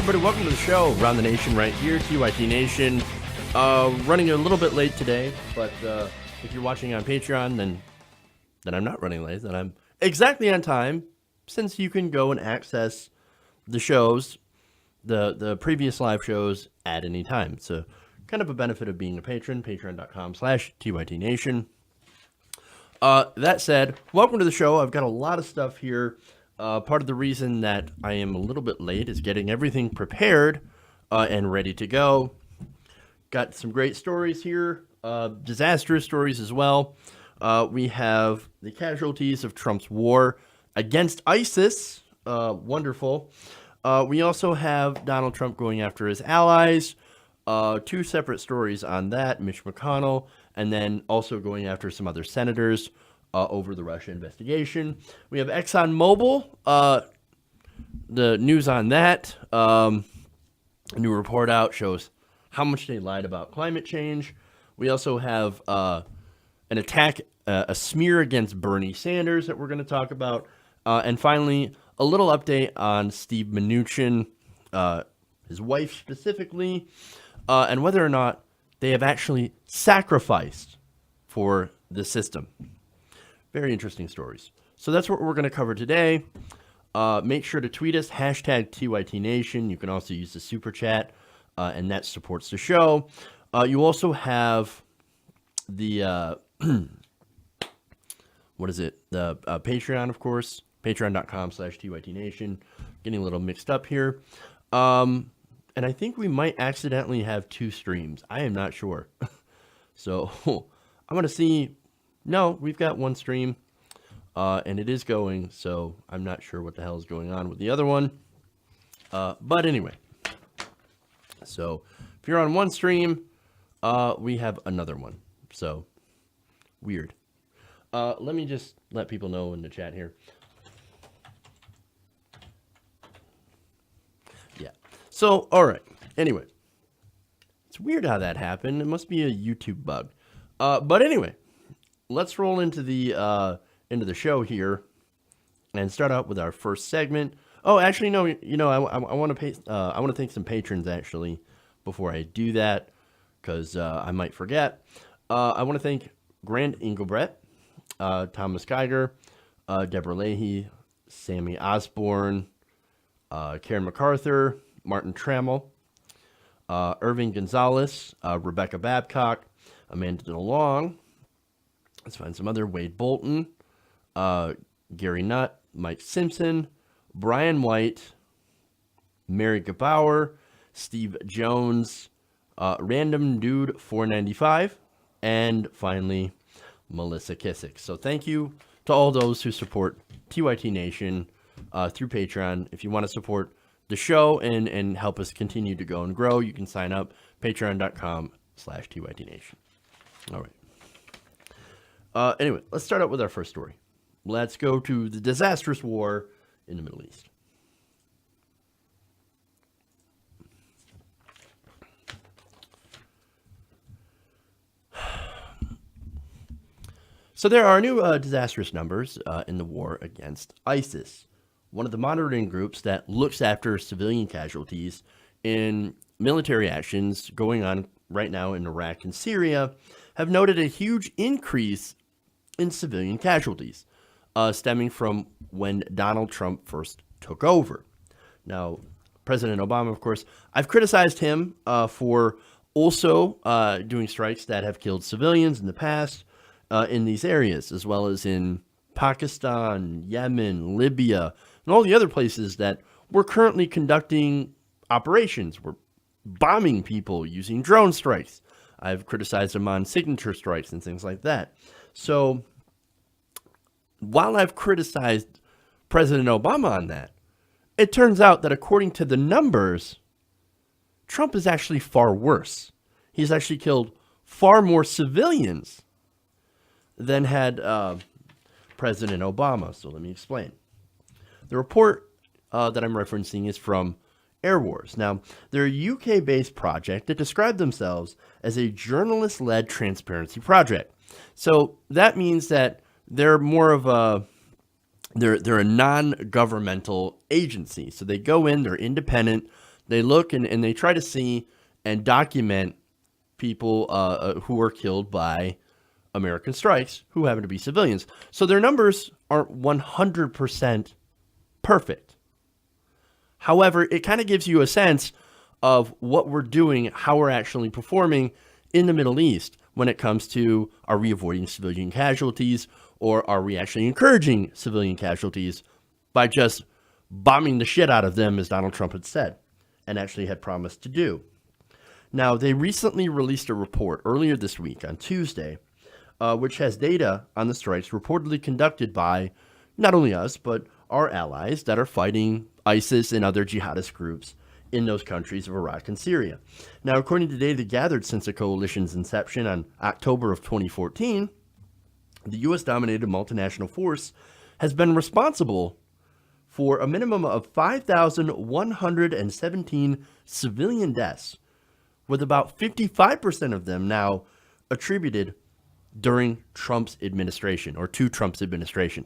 everybody. Welcome to the show. Around the Nation right here, TYT Nation. Running a little bit late today, but if you're watching on Patreon, then I'm not running late. Then I'm exactly on time, since you can go and access the shows, the previous live shows at any time. So kind of a benefit of being a patron, patreon.com/TYT Nation. That said, welcome to the show. I've got a lot of stuff here. Part of the reason that I am a little bit late is getting everything prepared and ready to go. Got some great stories here, disastrous stories as well. We have the casualties of Trump's war against ISIS. Wonderful. We also have Donald Trump going after his allies. Two separate stories on that, Mitch McConnell, and then also going after some other senators over the Russia investigation. We have ExxonMobil. The news on that. A new report out shows how much they lied about climate change. We also have an attack, a smear against Bernie Sanders that we're going to talk about. And finally, a little update on Steve Mnuchin, his wife specifically, and whether or not they have actually sacrificed for the system. Very interesting stories. So that's what we're going to cover today. Make sure to tweet us, hashtag TYT Nation. You can also use the super chat, and that supports the show. You also have the, what is it? The Patreon, of course, patreon.com/TYT Nation. Getting a little mixed up here. And I think we might accidentally have two streams. I am not sure. So I'm going to see. No, we've got one stream, and it is going, so I'm not sure what the hell is going on with the other one. But anyway, so if you're on one stream, we have another one. So weird. Let me just let people know in the chat here. Yeah. So, all right. Anyway, it's weird how that happened. It must be a YouTube bug. But anyway, let's roll into the show here and start out with our first segment. Oh, actually, no. I want to thank some patrons actually before I do that, because I might forget. I want to thank Grant Engelbrett, Thomas Geiger, Deborah Leahy, Sammy Osborne, Karen MacArthur, Martin Trammell, Irving Gonzalez, Rebecca Babcock, Amanda DeLong. Let's find some other. Wade Bolton, Gary Nutt, Mike Simpson, Brian White, Mary Gebauer, Steve Jones, Random Dude 495, and finally Melissa Kissick. So thank you to all those who support TYT Nation through Patreon. If you want to support the show and help us continue to go and grow, you can sign up patreon.com/TYT Nation. All right. Anyway, let's start out with our first story. Let's go to the disastrous war in the Middle East. So there are new disastrous numbers in the war against ISIS, one of the monitoring groups that looks after civilian casualties in military actions going on right now in Iraq and Syria, have noted a huge increase in civilian casualties stemming from when Donald Trump first took over. Now, President Obama, of course, I've criticized him for also doing strikes that have killed civilians in the past in these areas, as well as in Pakistan, Yemen, Libya, and all the other places that we're currently conducting operations. We're bombing people using drone strikes. I've criticized him on signature strikes and things like that. So while I've criticized President Obama on that, it turns out that according to the numbers, Trump is actually far worse. He's actually killed far more civilians than had President Obama. So let me explain. The report that I'm referencing is from Air Wars. Now, they're a UK-based project that described themselves as a journalist-led transparency project. So that means that they're more of a they're a non-governmental agency. So they go in, they're independent, They look and they try to see and document people who were killed by American strikes who happen to be civilians. So their numbers aren't 100% perfect. However, it kind of gives you a sense of what we're doing, how we're actually performing in the Middle East when it comes to, are we avoiding civilian casualties, or are we actually encouraging civilian casualties by just bombing the shit out of them, as Donald Trump had said and actually had promised to do. Now, they recently released a report earlier this week on Tuesday, which has data on the strikes reportedly conducted by not only us, but our allies that are fighting ISIS and other jihadist groups in those countries of Iraq and Syria. Now, according to data gathered since the coalition's inception on October of 2014, the U.S.-dominated multinational force has been responsible for a minimum of 5,117 civilian deaths, with about 55% of them now attributed during Trump's administration, or to Trump's administration.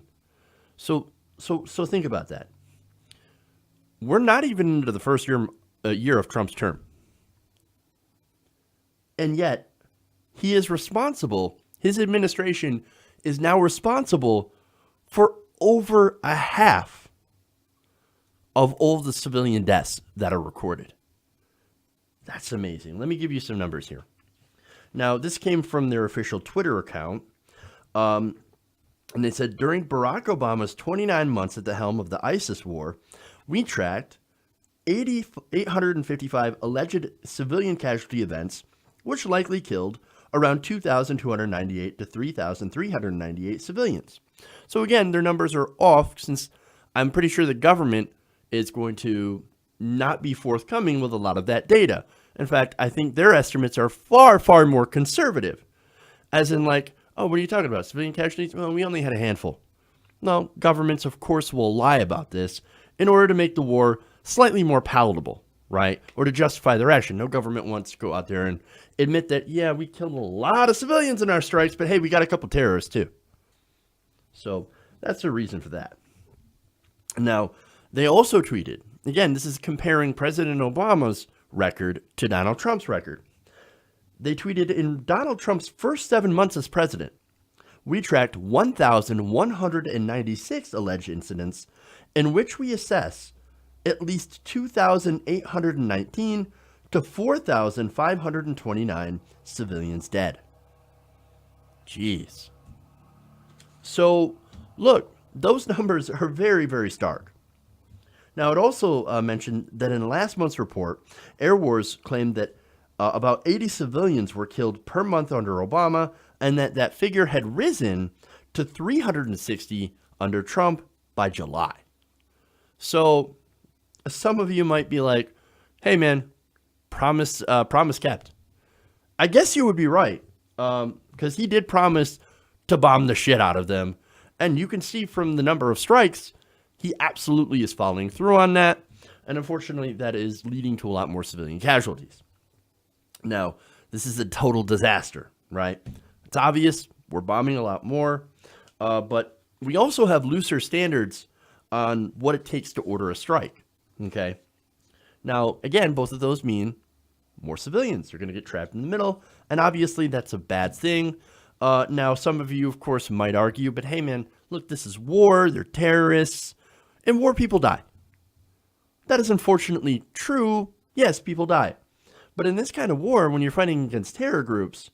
So think about that. We're not even into the first year of Trump's term. And yet, he is responsible, his administration is now responsible for over a half of all the civilian deaths that are recorded. That's amazing. Let me give you some numbers here. Now, this came from their official Twitter account. And they said, during Barack Obama's 29 months at the helm of the ISIS war, we tracked 855 alleged civilian casualty events, which likely killed around 2,298 to 3,398 civilians. So again, their numbers are off, since I'm pretty sure the government is going to not be forthcoming with a lot of that data. In fact, I think their estimates are far, far more conservative. As in like, oh, what are you talking about? Civilian casualties? Well, we only had a handful. No, governments, of course, will lie about this in order to make the war slightly more palatable, right? Or to justify their action. No government wants to go out there and admit that, yeah, we killed a lot of civilians in our strikes, but hey, we got a couple terrorists too. So that's the reason for that. Now, they also tweeted, again, this is comparing President Obama's record to Donald Trump's record. They tweeted, in Donald Trump's first 7 months as president, we tracked 1,196 alleged incidents in which we assess at least 2,819 to 4,529 civilians dead. Jeez. So, look, those numbers are very, very stark. Now, it also mentioned that in last month's report, Air Wars claimed that about 80 civilians were killed per month under Obama, and that figure had risen to 360 under Trump by July. So, some of you might be like, hey man, promise kept. I guess you would be right, because he did promise to bomb the shit out of them. And you can see from the number of strikes, he absolutely is following through on that. And unfortunately, that is leading to a lot more civilian casualties. Now, this is a total disaster, right? It's obvious we're bombing a lot more, but we also have looser standards on what it takes to order a strike, okay? Now, again, both of those mean more civilians are going to get trapped in the middle, and obviously that's a bad thing. Now, some of you, of course, might argue, but hey, man, look, this is war, they're terrorists, and war people die. That is unfortunately true. Yes, people die. But in this kind of war, when you're fighting against terror groups,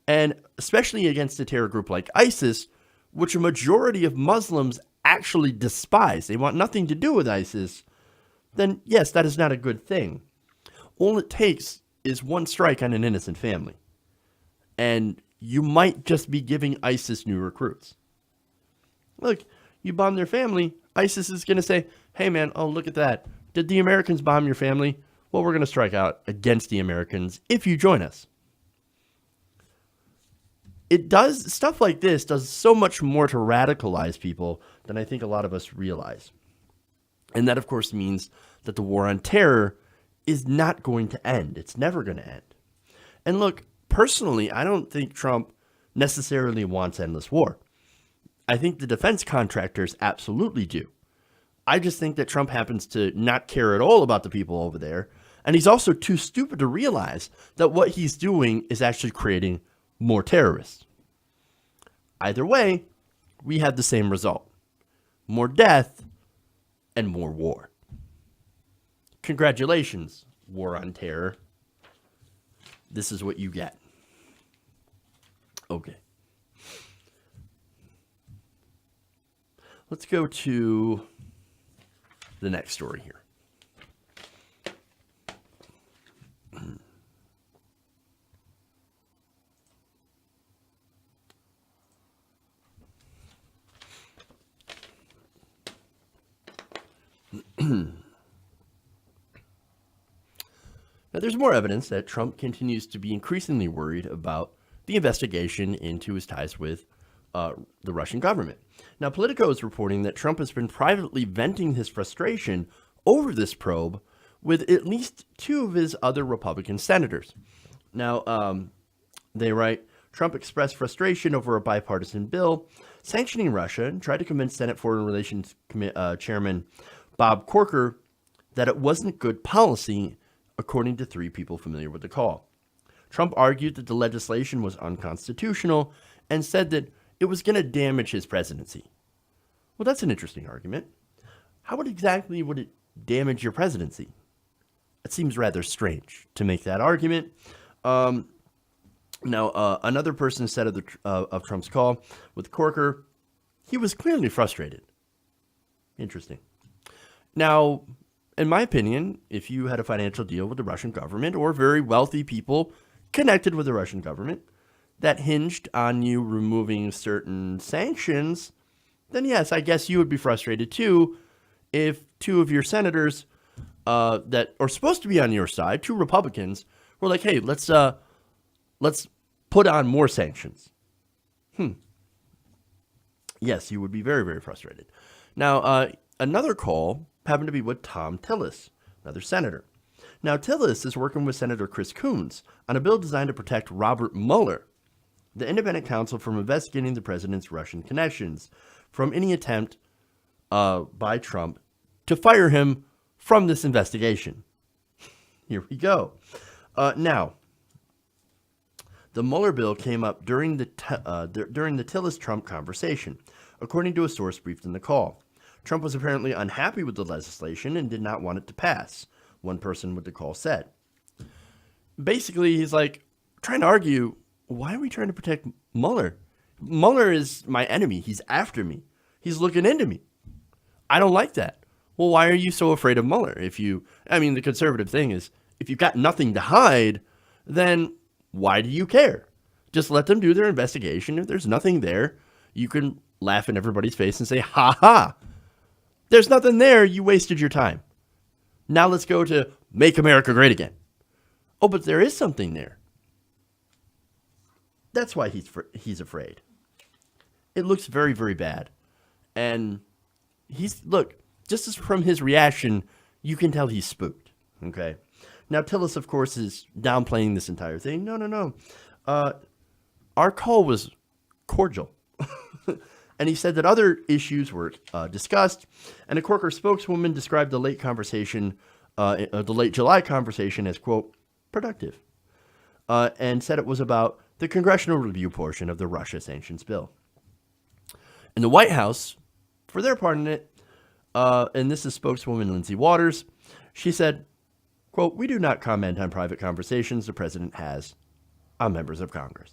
and especially against a terror group like ISIS, which a majority of Muslims actually despise, they want nothing to do with ISIS, then yes, that is not a good thing. All it takes is one strike on an innocent family. And you might just be giving ISIS new recruits. Look, you bomb their family, ISIS is going to say, hey man, oh look at that. Did the Americans bomb your family? Well, we're going to strike out against the Americans if you join us. Stuff like this does so much more to radicalize people than I think a lot of us realize. And that, of course, means that the war on terror is not going to end. It's never going to end. And look, personally, I don't think Trump necessarily wants endless war. I think the defense contractors absolutely do. I just think that Trump happens to not care at all about the people over there. And he's also too stupid to realize that what he's doing is actually creating more terrorists. Either way, we have the same result. More death and more war. Congratulations, war on terror. This is what you get. Okay. Let's go to the next story here. Now, there's more evidence that Trump continues to be increasingly worried about the investigation into his ties with the Russian government. Now, Politico is reporting that Trump has been privately venting his frustration over this probe with at least two of his other Republican senators. Now, they write, Trump expressed frustration over a bipartisan bill sanctioning Russia and tried to convince Senate Foreign Relations Chairman Bob Corker that it wasn't good policy, according to three people familiar with the call. Trump argued that the legislation was unconstitutional and said that it was going to damage his presidency. Well, that's an interesting argument. How exactly would it damage your presidency? It seems rather strange to make that argument. Now, another person said of Trump's call with Corker, he was clearly frustrated. Interesting. Now, in my opinion, if you had a financial deal with the Russian government or very wealthy people connected with the Russian government that hinged on you removing certain sanctions, then yes, I guess you would be frustrated too if two of your senators that are supposed to be on your side, two Republicans, were like, hey, let's put on more sanctions. Yes, you would be very, very frustrated. Now, another call happened to be with Tom Tillis, another senator. Now, Tillis is working with Senator Chris Coons on a bill designed to protect Robert Mueller, the independent counsel, from investigating the president's Russian connections, from any attempt by Trump to fire him from this investigation. Here we go. Now, the Mueller bill came up during the Tillis-Trump conversation, according to a source briefed in the call. Trump was apparently unhappy with the legislation and did not want it to pass, one person with the call said. Basically, he's like trying to argue, why are we trying to protect Mueller? Mueller is my enemy. He's after me. He's looking into me. I don't like that. Well, why are you so afraid of Mueller? The conservative thing is, if you've got nothing to hide, then why do you care? Just let them do their investigation. If there's nothing there, you can laugh in everybody's face and say, ha ha. There's nothing there. You wasted your time. Now let's go to Make America Great Again. Oh, but there is something there. That's why he's afraid. It looks very, very bad. And just as from his reaction, you can tell he's spooked. Okay. Now, Tillis, of course, is downplaying this entire thing. No. Our call was cordial. And he said that other issues were discussed. And a Corker spokeswoman described the late July conversation as, quote, productive. And said it was about the congressional review portion of the Russia sanctions bill. In the White House, for their part in it, and this is spokeswoman Lindsay Waters, she said, quote, we do not comment on private conversations the president has on members of Congress.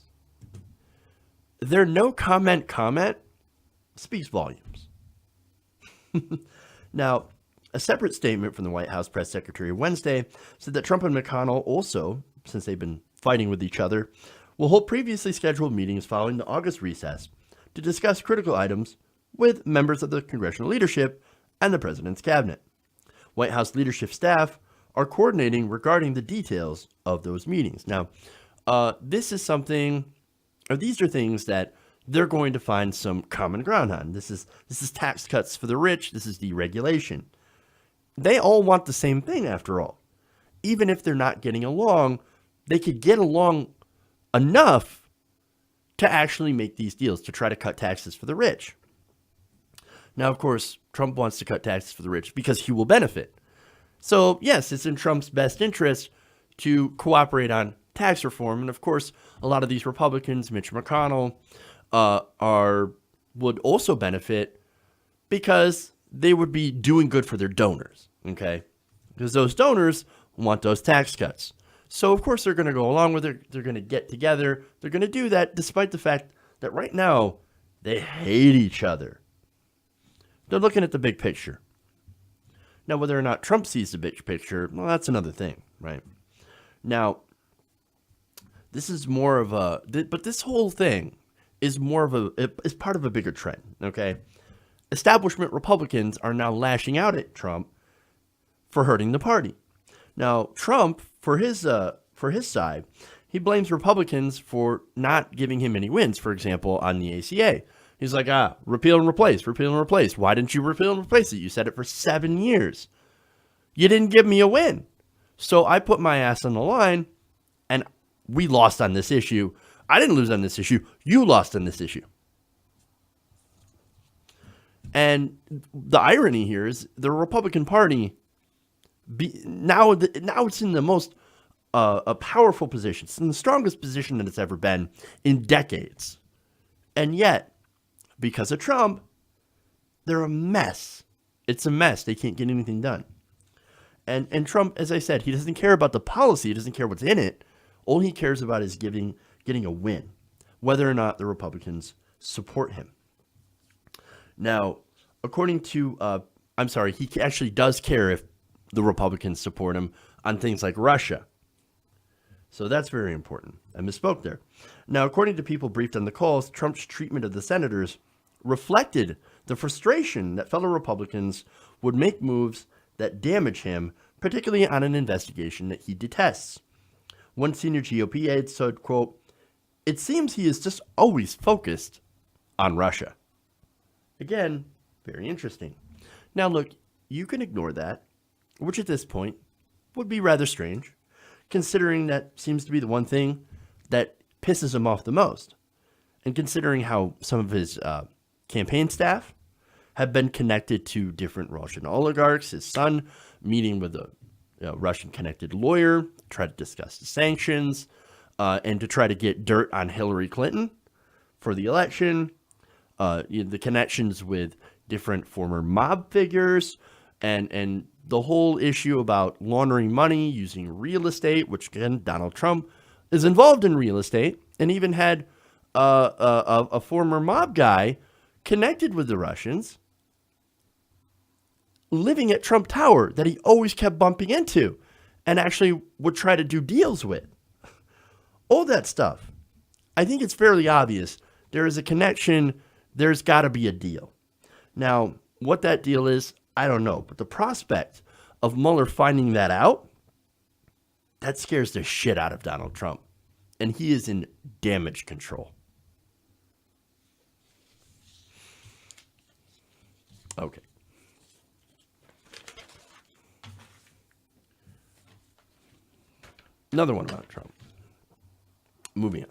Their no comment speaks volumes. Now, a separate statement from the White House press secretary Wednesday said that Trump and McConnell also, since they've been fighting with each other, will hold previously scheduled meetings following the August recess to discuss critical items with members of the congressional leadership and the president's cabinet. White House leadership staff are coordinating regarding the details of those meetings. Now, these are things that they're going to find some common ground on. This is tax cuts for the rich. This is deregulation. They all want the same thing, after all. Even if they're not getting along, they could get along enough to actually make these deals, to try to cut taxes for the rich. Now, of course, Trump wants to cut taxes for the rich because he will benefit. So, yes, it's in Trump's best interest to cooperate on tax reform. And of course, a lot of these Republicans, Mitch McConnell, would also benefit because they would be doing good for their donors, okay? Because those donors want those tax cuts. So, of course, they're going to go along with it. They're going to get together. They're going to do that despite the fact that right now they hate each other. They're looking at the big picture. Now, whether or not Trump sees the big picture, well, that's another thing, right? Now, this is more of but this whole thing is is part of a bigger trend, okay? Establishment Republicans are now lashing out at Trump for hurting the party. Now, Trump, for his side, he blames Republicans for not giving him any wins, for example, on the ACA. He's like, repeal and replace, repeal and replace. Why didn't you repeal and replace it? You said it for 7 years. You didn't give me a win. So I put my ass on the line, and we lost on this issue. I didn't lose on this issue. You lost on this issue. And the irony here is the Republican Party, now it's in the most a powerful position. It's in the strongest position that it's ever been in decades. And yet, because of Trump, they're a mess. It's a mess. They can't get anything done. And Trump, as I said, he doesn't care about the policy. He doesn't care what's in it. All he cares about is getting a win, whether or not the Republicans support him. Now, according to, he actually does care if the Republicans support him on things like Russia. So that's very important. I misspoke there. Now, according to people briefed on the calls, Trump's treatment of the senators reflected the frustration that fellow Republicans would make moves that damage him, particularly on an investigation that he detests. One senior GOP aide said, quote, "It seems he is just always focused on Russia." Again, very interesting. Now, look, you can ignore that, which at this point would be rather strange, considering that seems to be the one thing that pisses him off the most. And considering how some of his campaign staff have been connected to different Russian oligarchs, his son meeting with a Russian-connected lawyer, try to discuss the sanctions, and to try to get dirt on Hillary Clinton for the election, the connections with different former mob figures, and the whole issue about laundering money using real estate, which again, Donald Trump is involved in real estate, and even had a former mob guy connected with the Russians living at Trump Tower that he always kept bumping into and actually would try to do deals with. All that stuff. I think it's fairly obvious. There is a connection. There's got to be a deal. Now, what that deal is, I don't know. But the prospect of Mueller finding that out, that scares the shit out of Donald Trump. And he is in damage control. Okay. Another one about Trump. Moving on.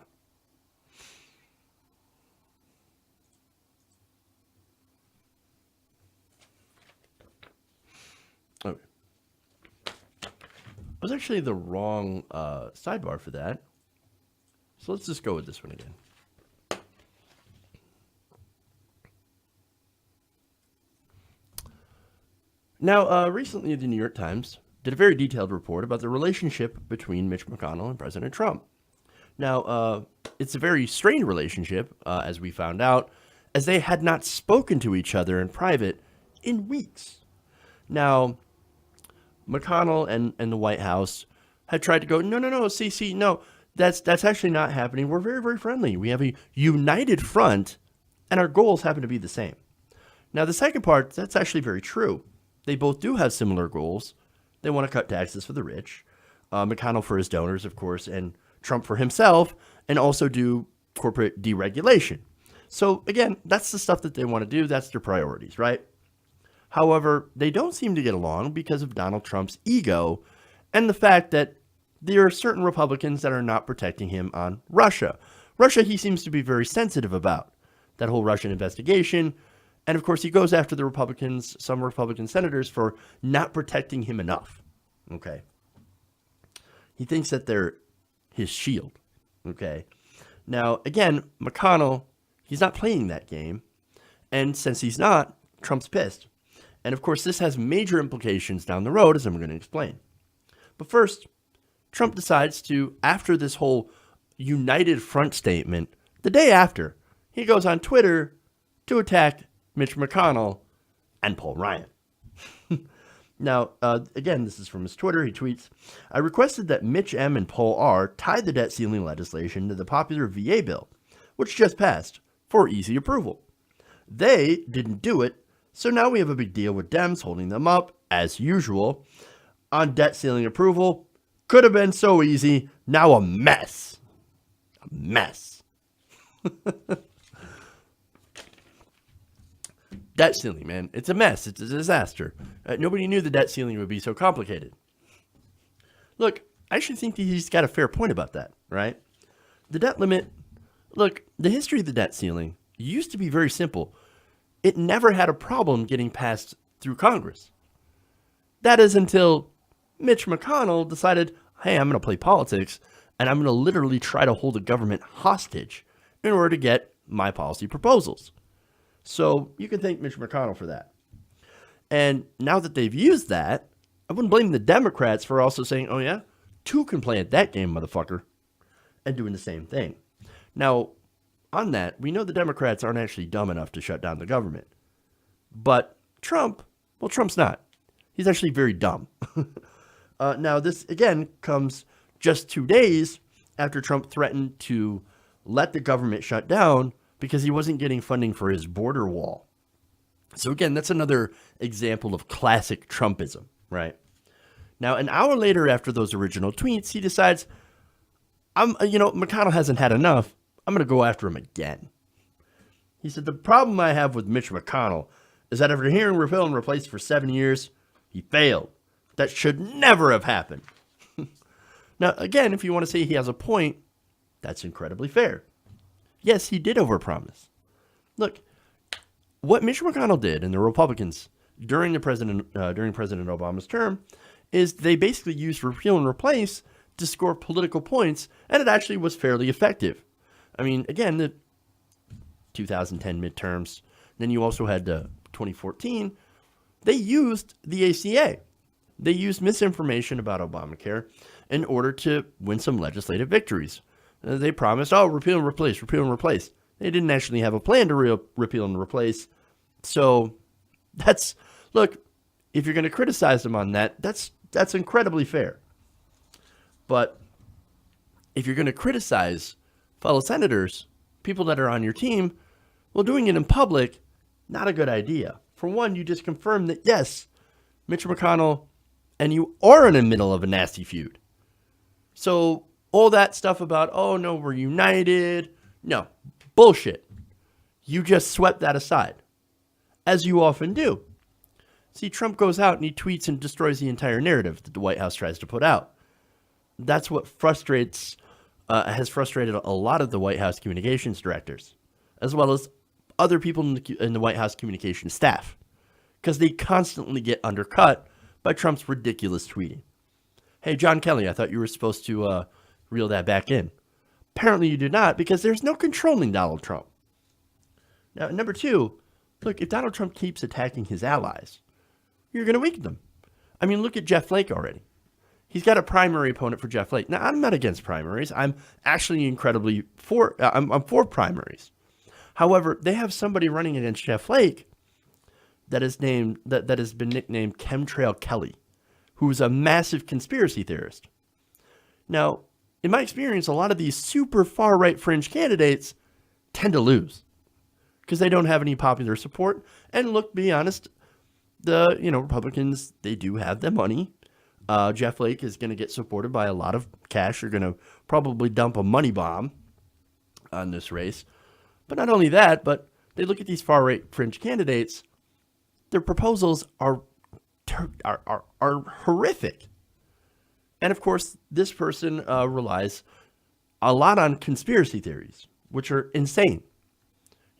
Okay. It was actually the wrong sidebar for that. So let's just go with this one again. Now, recently the New York Times did a very detailed report about the relationship between Mitch McConnell and President Trump. Now, it's a very strained relationship, as we found out, as they had not spoken to each other in private in weeks. Now, McConnell and the White House had tried to go, no, CC, no, that's actually not happening. We're very, very friendly. We have a united front, and our goals happen to be the same. Now, the second part, that's actually very true. They both do have similar goals. They want to cut taxes for the rich. McConnell for his donors, of course, and Trump for himself, and also do corporate deregulation. So, again, that's the stuff that they want to do. That's their priorities, right? However, they don't seem to get along because of Donald Trump's ego and the fact that there are certain Republicans that are not protecting him on Russia. Russia, he seems to be very sensitive about that whole Russian investigation. And of course, he goes after the Republicans, some Republican senators, for not protecting him enough. Okay. He thinks that they're his shield. Okay. Now, again, McConnell, he's not playing that game. And since he's not, Trump's pissed. And of course, this has major implications down the road, as I'm going to explain. But first, Trump decides to, after this whole united front statement, the day after, he goes on Twitter to attack Mitch McConnell and Paul Ryan. Now, again, this is from his Twitter. He tweets, I requested that Mitch M. and Paul R. tie the debt ceiling legislation to the popular VA bill, which just passed, for easy approval. They didn't do it, so now we have a big deal with Dems holding them up, as usual, on debt ceiling approval. Could have been so easy. Now a mess. A mess. Debt ceiling, man. It's a mess. It's a disaster. Nobody knew the debt ceiling would be so complicated. Look, I actually think that he's got a fair point about that, right? The debt limit, look, the history of the debt ceiling used to be very simple. It never had a problem getting passed through Congress. That is until Mitch McConnell decided, hey, I'm going to play politics, and I'm going to literally try to hold the government hostage in order to get my policy proposals. So you can thank Mitch McConnell for that. And now that they've used that, I wouldn't blame the Democrats for also saying, oh yeah, two can play at that game, motherfucker, and doing the same thing. Now, on that, we know the Democrats aren't actually dumb enough to shut down the government. But Trump, well, Trump's not. He's actually very dumb. Now, this, again, comes just 2 days after Trump threatened to let the government shut down because he wasn't getting funding for his border wall. So, again, that's another example of classic Trumpism, right? Now, an hour later after those original tweets, he decides, McConnell hasn't had enough. I'm going to go after him again. He said, the problem I have with Mitch McConnell is that after hearing repeal and replace for 7 years, he failed. That should never have happened. Now, again, if you want to say he has a point, that's incredibly fair. Yes, he did overpromise. Look, what Mitch McConnell did and the Republicans during President Obama's term is they basically used repeal and replace to score political points, and it actually was fairly effective. I mean, again, the 2010 midterms, then you also had 2014, they used the ACA. They used misinformation about Obamacare in order to win some legislative victories. They promised, repeal and replace, repeal and replace. They didn't actually have a plan to repeal and replace. So look, if you're going to criticize them on that, that's incredibly fair. But if you're going to criticize fellow senators, people that are on your team, well, doing it in public, not a good idea. For one, you just confirm that, yes, Mitch McConnell and you are in the middle of a nasty feud. So all that stuff about, oh, no, we're united. No, bullshit. You just swept that aside, as you often do. See, Trump goes out and he tweets and destroys the entire narrative that the White House tries to put out. That's what has frustrated a lot of the White House communications directors, as well as other people in the White House communications staff, because they constantly get undercut by Trump's ridiculous tweeting. Hey, John Kelly, I thought you were supposed to reel that back in. Apparently you did not, because there's no controlling Donald Trump. Now, number two, look, if Donald Trump keeps attacking his allies, you're going to weaken them. I mean, look at Jeff Flake already. He's got a primary opponent for Jeff Flake. Now, I'm not against primaries. I'm actually incredibly for primaries. However, they have somebody running against Jeff Flake that has been nicknamed Chemtrail Kelly, who's a massive conspiracy theorist. Now, in my experience, a lot of these super far-right fringe candidates tend to lose because they don't have any popular support. And look, be honest, the Republicans, they do have the money. Jeff Flake is going to get supported by a lot of cash. They're going to probably dump a money bomb on this race. But not only that, but they look at these far-right fringe candidates. Their proposals are horrific. And of course, this person relies a lot on conspiracy theories, which are insane.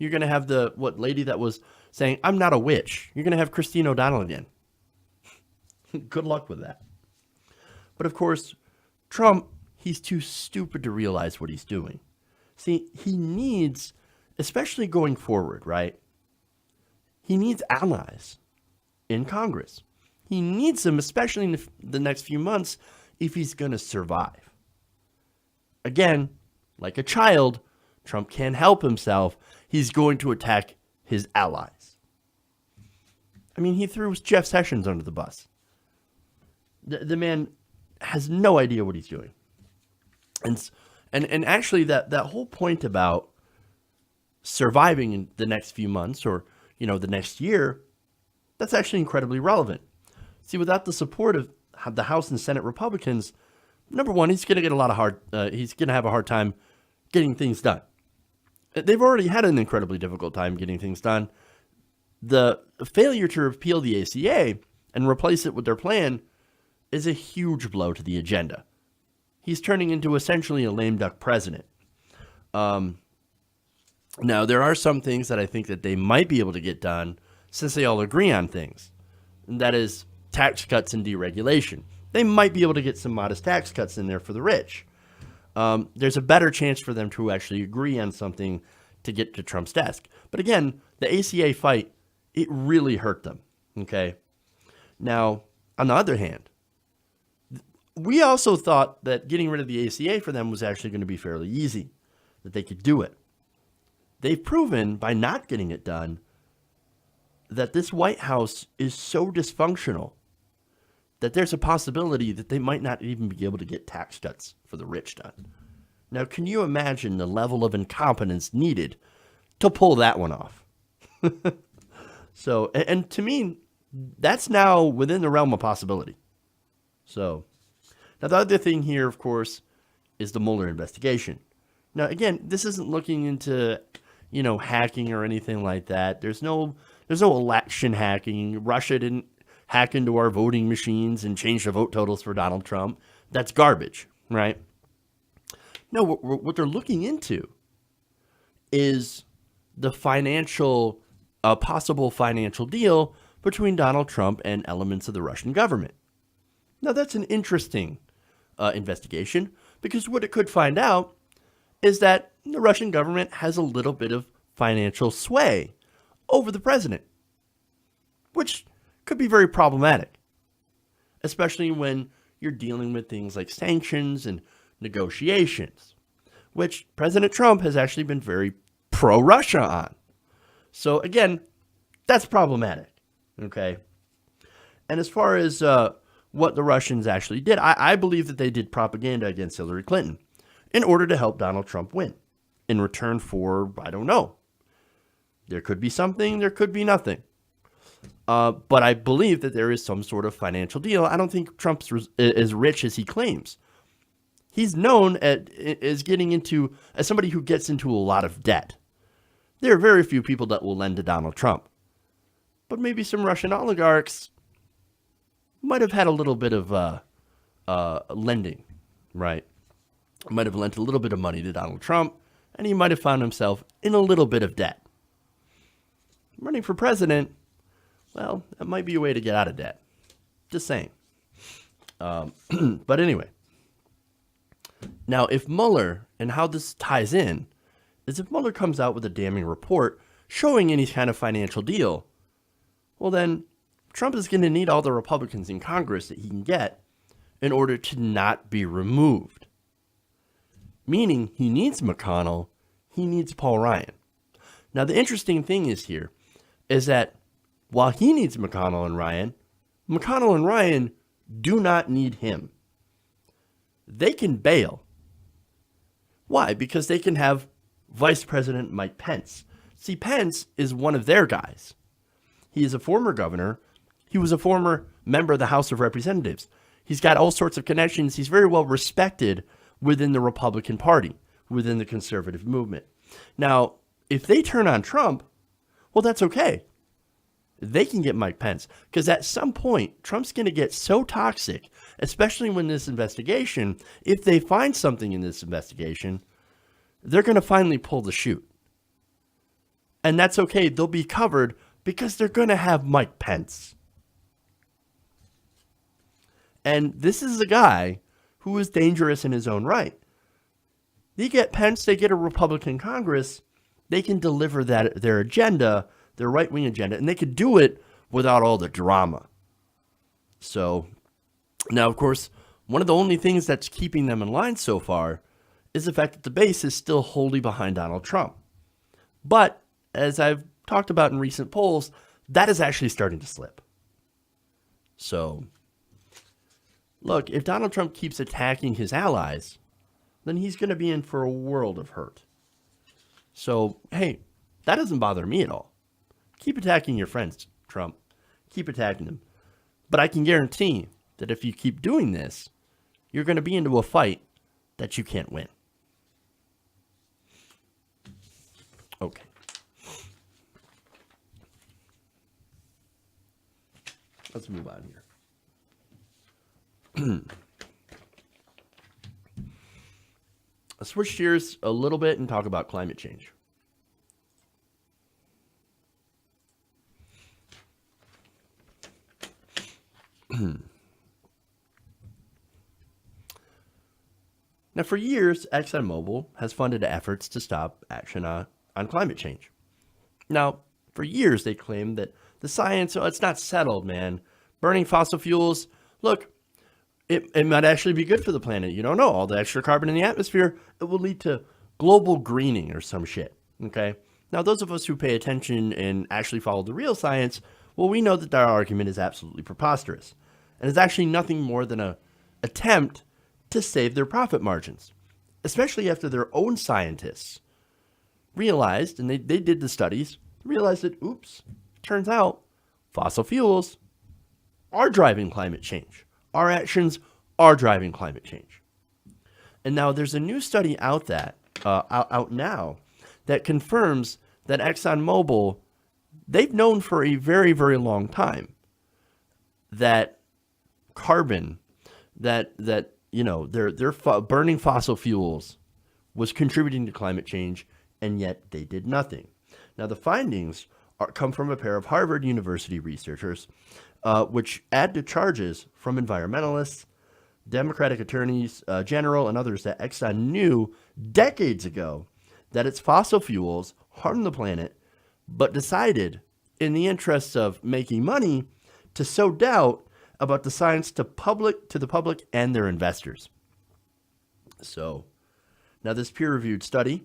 You're going to have the lady that was saying, I'm not a witch. You're going to have Christine O'Donnell again. Good luck with that. But of course, Trump, he's too stupid to realize what he's doing. See, he needs, especially going forward, right? He needs allies in Congress. He needs them, especially in the next few months, if he's going to survive. Again, like a child, Trump can't help himself. He's going to attack his allies. I mean, he threw Jeff Sessions under the bus. The man has no idea what he's doing. And actually, that whole point about surviving in the next few months or, the next year, that's actually incredibly relevant. See, without the support of the House and Senate Republicans, number one, he's going to get he's going to have a hard time getting things done. They've already had an incredibly difficult time getting things done. The failure to repeal the ACA and replace it with their plan is a huge blow to the agenda. He's turning into essentially a lame duck president. Now, there are some things that I think that they might be able to get done since they all agree on things. And that is tax cuts and deregulation. They might be able to get some modest tax cuts in there for the rich. There's a better chance for them to actually agree on something to get to Trump's desk. But again, the ACA fight, it really hurt them. Okay. Now, on the other hand, we also thought that getting rid of the ACA for them was actually going to be fairly easy, that they could do it. They've proven by not getting it done that this White House is so dysfunctional that there's a possibility that they might not even be able to get tax cuts for the rich done. Now, can you imagine the level of incompetence needed to pull that one off? So, and to me, that's now within the realm of possibility. So, now the other thing here, of course, is the Mueller investigation. Now, again, this isn't looking into, hacking or anything like that. There's no election hacking. Russia didn't hack into our voting machines and change the vote totals for Donald Trump. That's garbage, right? No, what they're looking into is the possible financial deal between Donald Trump and elements of the Russian government. Now, that's an interesting investigation because what it could find out is that the Russian government has a little bit of financial sway over the president, which could be very problematic, especially when you're dealing with things like sanctions and negotiations, which President Trump has actually been very pro-Russia on. So again, that's problematic, okay? And as far as what the Russians actually did, I believe that they did propaganda against Hillary Clinton in order to help Donald Trump win in return for, I don't know. There could be something, there could be nothing. But I believe that there is some sort of financial deal. I don't think Trump's as rich as he claims. He's known as somebody who gets into a lot of debt. There are very few people that will lend to Donald Trump. But maybe some Russian oligarchs might have had a little bit of lending, right? Might have lent a little bit of money to Donald Trump, and he might have found himself in a little bit of debt. Running for president, well, that might be a way to get out of debt. Just saying. But anyway. Now, if Mueller, and how this ties in, is if Mueller comes out with a damning report showing any kind of financial deal, well then, Trump is going to need all the Republicans in Congress that he can get in order to not be removed. Meaning, he needs McConnell, he needs Paul Ryan. Now, the interesting thing is that while he needs McConnell and Ryan do not need him. They can bail. Why? Because they can have Vice President Mike Pence. See, Pence is one of their guys. He is a former governor. He was a former member of the House of Representatives. He's got all sorts of connections. He's very well respected within the Republican Party, within the conservative movement. Now, if they turn on Trump, well, that's okay. They can get Mike Pence, because at some point, Trump's going to get so toxic, especially when this investigation, if they find something in this investigation, they're going to finally pull the chute. And that's okay. They'll be covered because they're going to have Mike Pence. And this is a guy who is dangerous in his own right. They get Pence, they get a Republican Congress, they can deliver their agenda, their right-wing agenda, and they could do it without all the drama. So, now, of course, one of the only things that's keeping them in line so far is the fact that the base is still wholly behind Donald Trump. But, as I've talked about in recent polls, that is actually starting to slip. So, look, if Donald Trump keeps attacking his allies, then he's going to be in for a world of hurt. So, hey, that doesn't bother me at all. Keep attacking your friends, Trump. Keep attacking them. But I can guarantee that if you keep doing this, you're going to be into a fight that you can't win. Okay. Let's move on here. Let's switch gears a little bit and talk about climate change. Now, for years, ExxonMobil has funded efforts to stop action on climate change. Now, for years, they claimed that the science, it's not settled, man. Burning fossil fuels, look, it might actually be good for the planet. You don't know. All the extra carbon in the atmosphere, it will lead to global greening or some shit, okay? Now, those of us who pay attention and actually follow the real science, well, we know that their argument is absolutely preposterous. And it's actually nothing more than an attempt to save their profit margins, especially after their own scientists realized, and they did the studies, realized that, oops, turns out fossil fuels are driving climate change. Our actions are driving climate change. And now there's a new study out now that confirms that ExxonMobil, they've known for a very, very long time that carbon, that their burning fossil fuels was contributing to climate change, and yet they did nothing. Now the findings come from a pair of Harvard University researchers, which add to charges from environmentalists, Democratic attorneys general, and others that Exxon knew decades ago that its fossil fuels harm the planet, but decided, in the interests of making money, to sow doubt about the science to the public and their investors. So, now this peer-reviewed study,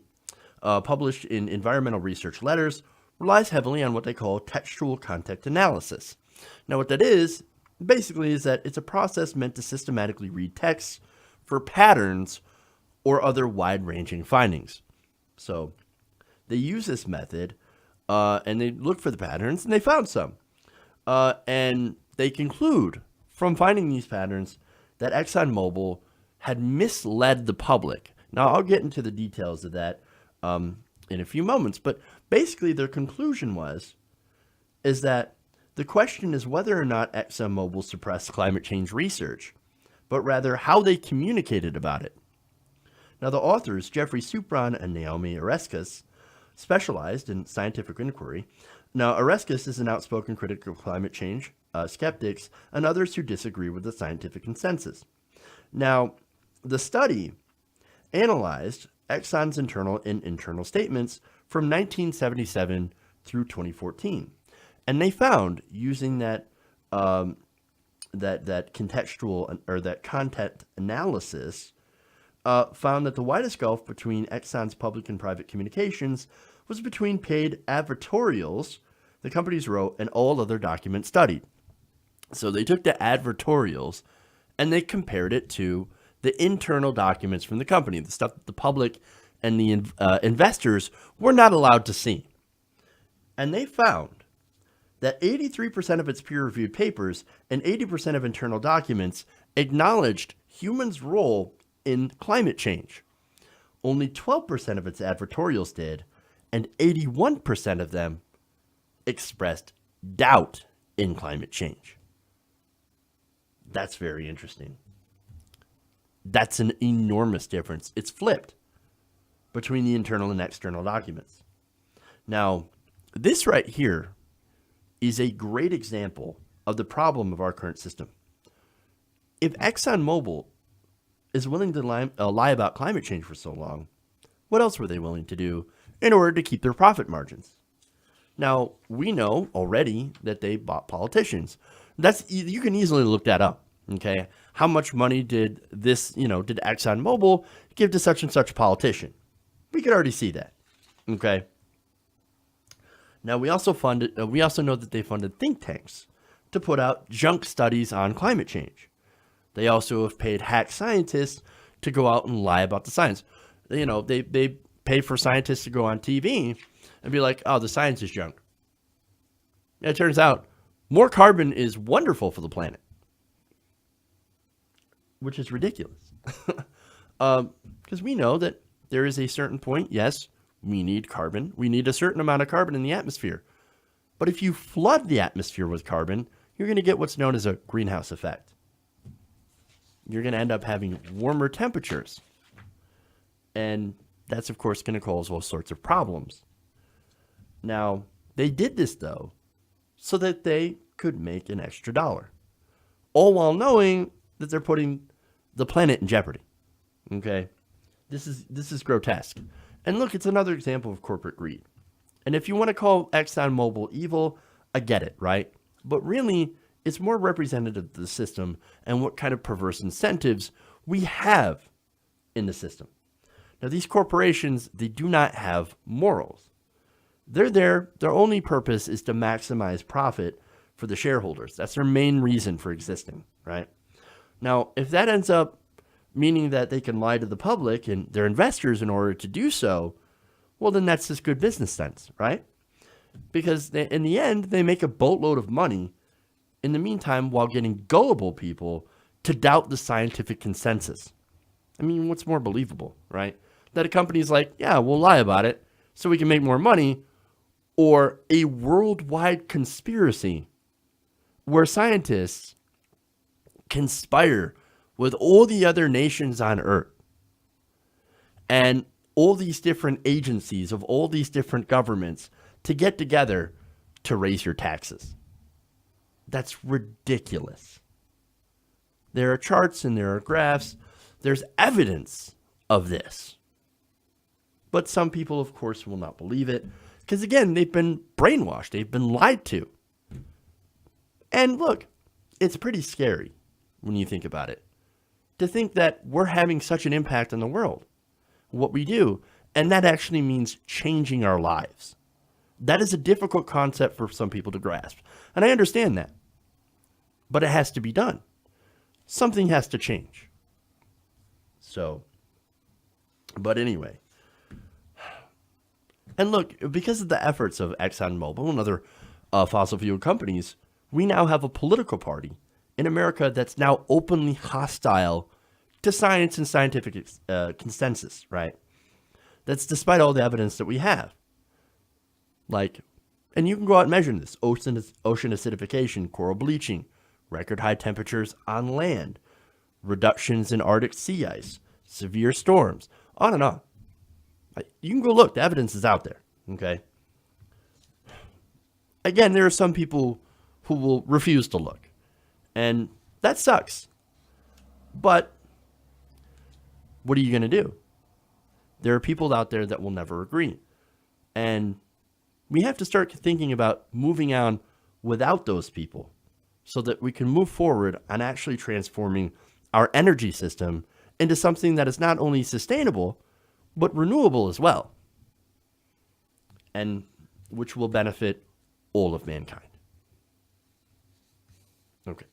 published in Environmental Research Letters, relies heavily on what they call textual context analysis. Now, what that is, basically, is that it's a process meant to systematically read texts for patterns or other wide-ranging findings. So, they use this method, and they look for the patterns, and they found some. And they conclude from finding these patterns that ExxonMobil had misled the public. Now, I'll get into the details of that in a few moments, but basically their conclusion is that the question is whether or not ExxonMobil suppressed climate change research, but rather how they communicated about it. Now, the authors, Jeffrey Supran and Naomi Oreskes, specialized in scientific inquiry. Now, Oreskes is an outspoken critic of climate change, skeptics, and others who disagree with the scientific consensus. Now, the study analyzed Exxon's internal statements from 1977 through 2014. And they found, using that contextual or that content analysis, found that the widest gulf between Exxon's public and private communications was between paid advertorials the companies wrote and all other documents studied. So they took the advertorials and they compared it to the internal documents from the company, the stuff that the public and the investors were not allowed to see. And they found that 83% of its peer-reviewed papers and 80% of internal documents acknowledged humans' role in climate change. Only 12% of its advertorials did, and 81% of them expressed doubt in climate change. That's very interesting. That's an enormous difference. It's flipped between the internal and external documents. Now, This right here is a great example of the problem of our current system. If ExxonMobil is willing to lie about climate change for so long, what else were they willing to do in order to keep their profit margins? Now, we know already that they bought politicians. You can easily look that up. Okay, how much money did did ExxonMobil give to such and such politician? We could already see that. Okay. Now we also know that they funded think tanks to put out junk studies on climate change. They also have paid hack scientists to go out and lie about the science. They pay for scientists to go on TV and be like, "Oh, the science is junk." And it turns out more carbon is wonderful for the planet, which is ridiculous. Because we know that there is a certain point, yes, we need carbon. We need a certain amount of carbon in the atmosphere. But if you flood the atmosphere with carbon, you're going to get what's known as a greenhouse effect. You're going to end up having warmer temperatures. And that's, of course, going to cause all sorts of problems. Now, they did this, though, so that they could make an extra dollar, all while knowing that they're putting the planet in jeopardy. Okay? This is grotesque. And look, it's another example of corporate greed. And if you want to call ExxonMobil evil, I get it, right? But really, it's more representative of the system and what kind of perverse incentives we have in the system. Now, these corporations, they do not have morals. Their only purpose is to maximize profit for the shareholders. That's their main reason for existing, right? Now, if that ends up meaning that they can lie to the public and their investors in order to do so, well, then that's just good business sense, right? Because in the end, they make a boatload of money in the meantime while getting gullible people to doubt the scientific consensus. I mean, what's more believable, right? That a company's like, yeah, we'll lie about it so we can make more money, or a worldwide conspiracy where scientists conspire with all the other nations on Earth and all these different agencies of all these different governments to get together to raise your taxes. That's ridiculous. There are charts and there are graphs. There's evidence of this. But some people, of course, will not believe it because, again, they've been brainwashed. They've been lied to. And look, it's pretty scary when you think about it, to think that we're having such an impact on the world, what we do, and that actually means changing our lives. That is a difficult concept for some people to grasp, and I understand that, but it has to be done. Something has to change. But anyway, and look, because of the efforts of ExxonMobil and other fossil fuel companies, we now have a political party in America that's now openly hostile to science and scientific consensus, right? That's despite all the evidence that we have. And you can go out and measure this: ocean acidification, coral bleaching, record high temperatures on land, reductions in Arctic sea ice, severe storms, on and on. You can go look. The evidence is out there, okay? Again, there are some people who will refuse to look, and that sucks. But what are you going to do? There are people out there that will never agree. And we have to start thinking about moving on without those people so that we can move forward on actually transforming our energy system into something that is not only sustainable, but renewable as well, and which will benefit all of mankind. Okay.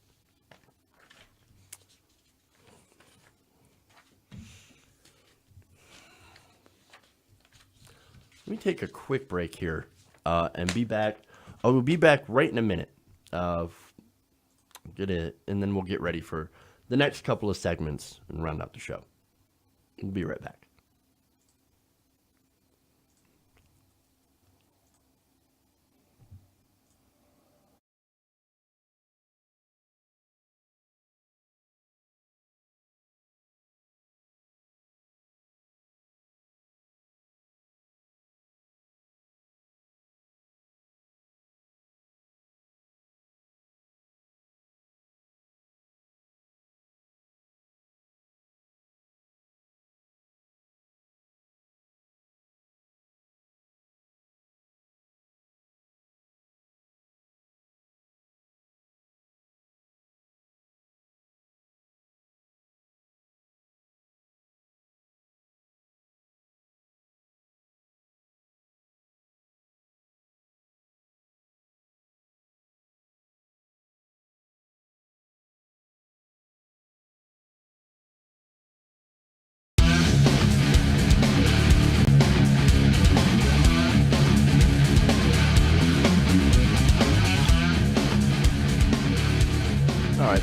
Let me take a quick break here and be back. I will be back right in a minute. And then we'll get ready for the next couple of segments and round out the show. We'll be right back.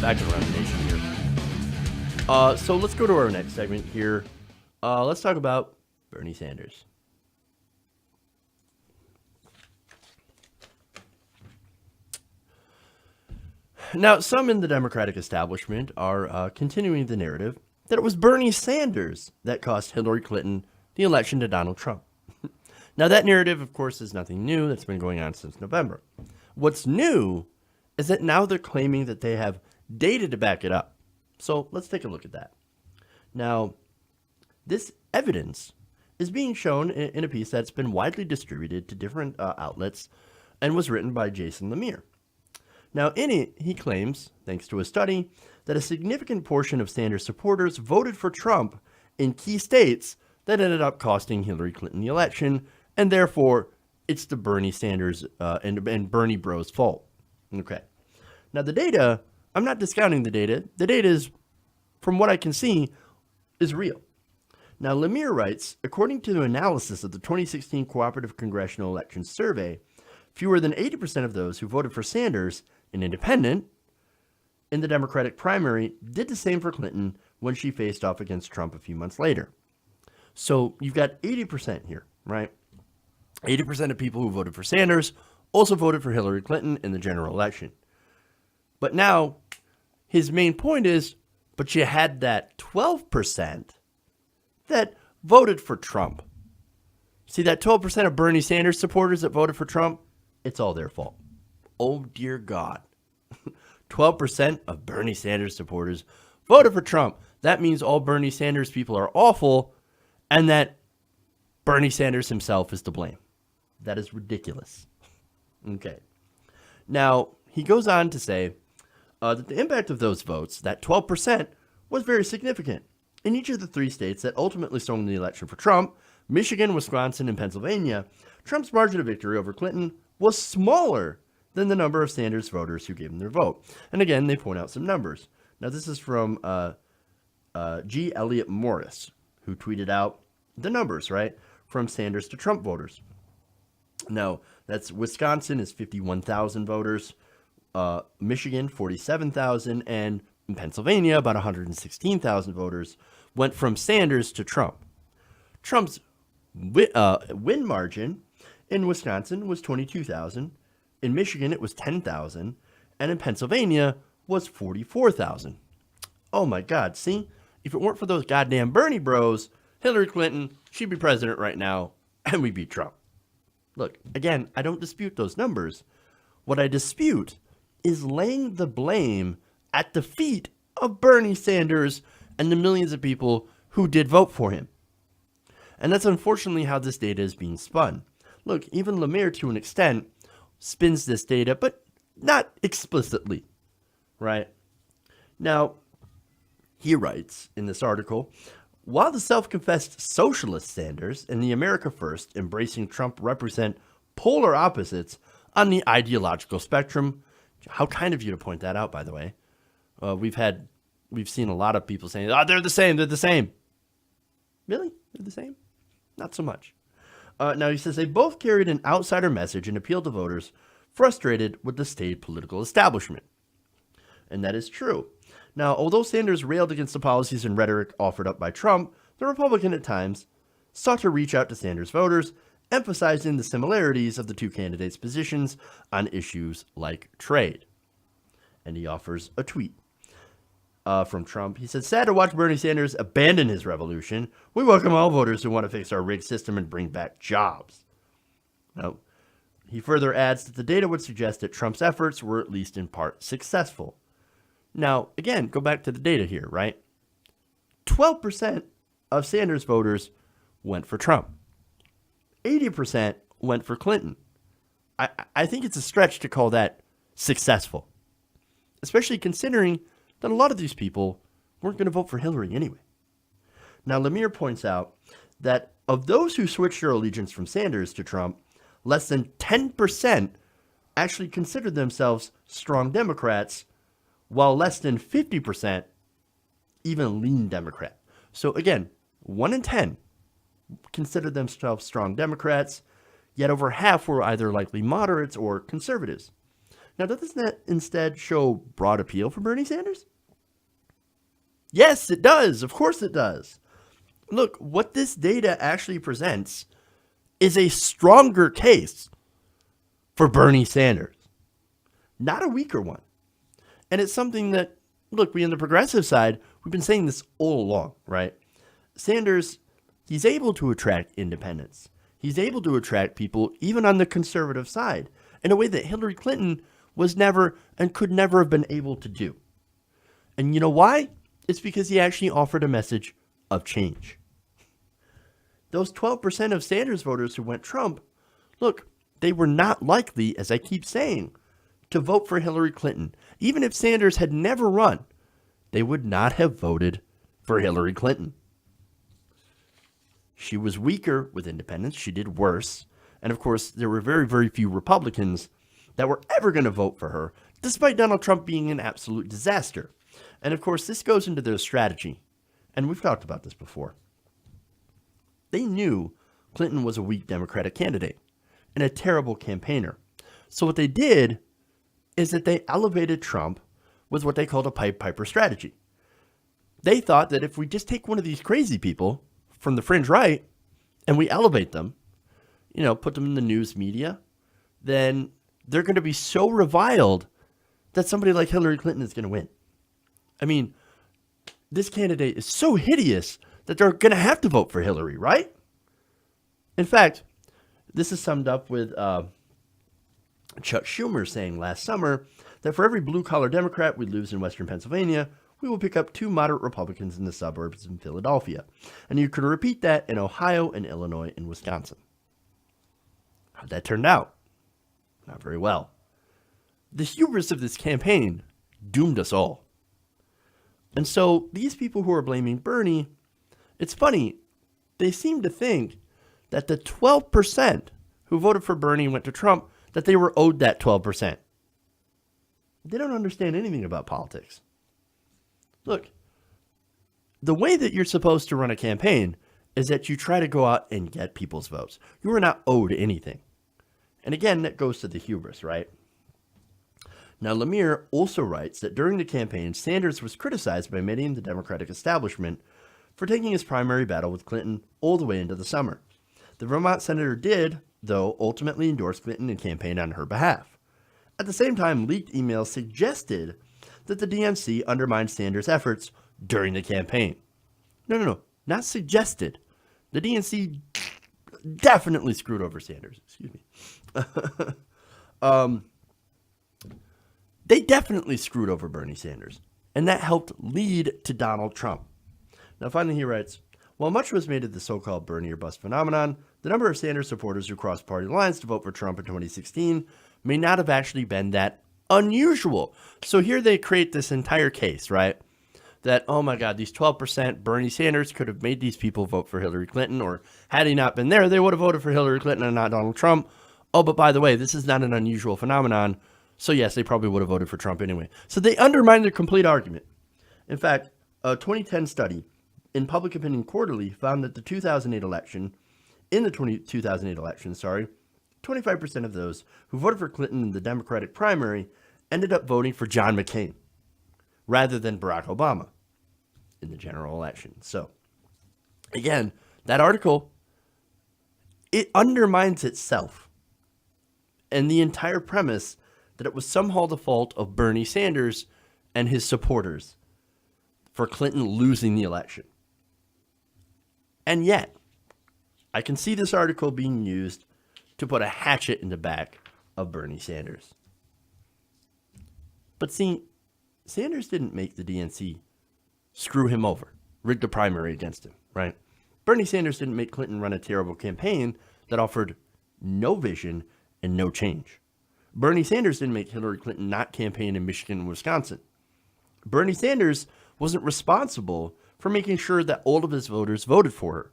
right, back to Around the Nation here. So let's go to our next segment here. Let's talk about Bernie Sanders. Now, some in the Democratic establishment are continuing the narrative that it was Bernie Sanders that cost Hillary Clinton the election to Donald Trump. Now, that narrative, of course, is nothing new. That's been going on since November. What's new is that now they're claiming that they have data to back it up. So let's take a look at that. Now, this evidence is being shown in a piece that's been widely distributed to different outlets and was written by Jason Lemire. Now, in it, he claims, thanks to a study, that a significant portion of Sanders supporters voted for Trump in key states that ended up costing Hillary Clinton the election, and therefore, it's the Bernie Sanders and Bernie bros' fault. Okay. Now, the data, I'm not discounting the data. The data is, from what I can see, is real. Now, Lemire writes, according to the analysis of the 2016 Cooperative Congressional Elections Survey, fewer than 80% of those who voted for Sanders, an independent, in the Democratic primary did the same for Clinton when she faced off against Trump a few months later. So you've got 80% here, right? 80% of people who voted for Sanders also voted for Hillary Clinton in the general election. But now his main point is, but you had that 12% that voted for Trump. See, that 12% of Bernie Sanders supporters that voted for Trump, it's all their fault. Oh, dear God. 12% of Bernie Sanders supporters voted for Trump. That means all Bernie Sanders people are awful and that Bernie Sanders himself is to blame. That is ridiculous. Okay. Now, he goes on to say that the impact of those votes, that 12%, was very significant. In each of the three states that ultimately swung the election for Trump, Michigan, Wisconsin, and Pennsylvania, Trump's margin of victory over Clinton was smaller than the number of Sanders voters who gave him their vote. And again, they point out some numbers. Now, this is from G. Elliott Morris, who tweeted out the numbers, right, from Sanders to Trump voters. Now, that's Wisconsin is 51,000 voters, Michigan 47,000, and in Pennsylvania about 116,000 voters went from Sanders to Trump. Trump's win margin in Wisconsin was 22,000, in Michigan it was 10,000, and in Pennsylvania was 44,000. Oh my God, see? If it weren't for those goddamn Bernie bros, Hillary Clinton, she'd be president right now, and we beat Trump. Look, again, I don't dispute those numbers. What I dispute is laying the blame at the feet of Bernie Sanders and the millions of people who did vote for him. And that's unfortunately how this data is being spun. Look, even Lemire, to an extent, spins this data, but not explicitly, right? Now, he writes in this article, while the self-confessed socialist Sanders and the America First embracing Trump represent polar opposites on the ideological spectrum, how kind of you to point that out, by the way. We've seen a lot of people saying, oh, they're the same. Really? They're the same? Not so much. Now, he says they both carried an outsider message and appealed to voters frustrated with the state political establishment. And that is true. Now, although Sanders railed against the policies and rhetoric offered up by Trump, the Republican at times sought to reach out to Sanders voters, emphasizing the similarities of the two candidates' positions on issues like trade. And he offers a tweet from Trump. He said, sad to watch Bernie Sanders abandon his revolution. We welcome all voters who want to fix our rigged system and bring back jobs. Now, he further adds that the data would suggest that Trump's efforts were at least in part successful. Now, again, go back to the data here, right? 12% of Sanders voters went for Trump. 80% went for Clinton. I think it's a stretch to call that successful, especially considering that a lot of these people weren't going to vote for Hillary anyway. Now, Lemire points out that of those who switched their allegiance from Sanders to Trump, less than 10% actually considered themselves strong Democrats, while less than 50% even lean Democrat. So again, 1 in 10 considered themselves strong Democrats, yet over half were either likely moderates or conservatives. Now, doesn't that instead show broad appeal for Bernie Sanders? Yes, it does. Of course it does. Look, what this data actually presents is a stronger case for Bernie Sanders, not a weaker one. And it's something that, look, we on the progressive side, we've been saying this all along, right? Sanders, he's able to attract independents. He's able to attract people even on the conservative side in a way that Hillary Clinton was never and could never have been able to do. And you know why? It's because he actually offered a message of change. Those 12% of Sanders voters who went Trump, look, they were not likely, as I keep saying, to vote for Hillary Clinton. Even if Sanders had never run, they would not have voted for Hillary Clinton. She was weaker with independents. She did worse. And of course, there were very, very few Republicans that were ever going to vote for her, despite Donald Trump being an absolute disaster. And of course, this goes into their strategy. And we've talked about this before. They knew Clinton was a weak Democratic candidate and a terrible campaigner. So what they did is that they elevated Trump with what they called a Pied Piper strategy. They thought that if we just take one of these crazy people from the fringe right and we elevate them, put them in the news media, then they're going to be so reviled that somebody like Hillary Clinton is going to win. I mean, this candidate is so hideous that they're going to have to vote for Hillary, right? In fact, this is summed up with Chuck Schumer saying last summer that for every blue-collar Democrat we lose in Western Pennsylvania, we will pick up 2 moderate Republicans in the suburbs in Philadelphia. And you could repeat that in Ohio and Illinois and Wisconsin. How'd that turn out? Not very well. The hubris of this campaign doomed us all. And so these people who are blaming Bernie, it's funny, they seem to think that the 12% who voted for Bernie and went to Trump, that they were owed that 12%. They don't understand anything about politics. Look, the way that you're supposed to run a campaign is that you try to go out and get people's votes. You are not owed anything. And again, that goes to the hubris, right? Now, Lemire also writes that during the campaign, Sanders was criticized by many in the Democratic establishment for taking his primary battle with Clinton all the way into the summer. The Vermont senator did, though, ultimately endorse Clinton and campaign on her behalf. At the same time, leaked emails suggested that the DNC undermined Sanders' efforts during the campaign. No, not suggested. The DNC definitely screwed over Sanders. Excuse me. They definitely screwed over Bernie Sanders, and that helped lead to Donald Trump. Now, finally, he writes, while much was made of the so-called Bernie or bust phenomenon, the number of Sanders supporters who crossed party lines to vote for Trump in 2016 may not have actually been that unusual. So here they create this entire case, right? That, oh my God, these 12% Bernie Sanders could have made these people vote for Hillary Clinton, or had he not been there, they would have voted for Hillary Clinton and not Donald Trump. Oh, but by the way, this is not an unusual phenomenon. So yes, they probably would have voted for Trump anyway. So they undermine their complete argument. In fact, a 2010 study in Public Opinion Quarterly found that the 2008 election, 25% of those who voted for Clinton in the Democratic primary ended up voting for John McCain rather than Barack Obama in the general election. So again, that article, it undermines itself and the entire premise that it was somehow the fault of Bernie Sanders and his supporters for Clinton losing the election. And yet, I can see this article being used to put a hatchet in the back of Bernie Sanders. But see, Sanders didn't make the DNC screw him over, rig the primary against him, right? Bernie Sanders didn't make Clinton run a terrible campaign that offered no vision and no change. Bernie Sanders didn't make Hillary Clinton not campaign in Michigan and Wisconsin. Bernie Sanders wasn't responsible for making sure that all of his voters voted for her.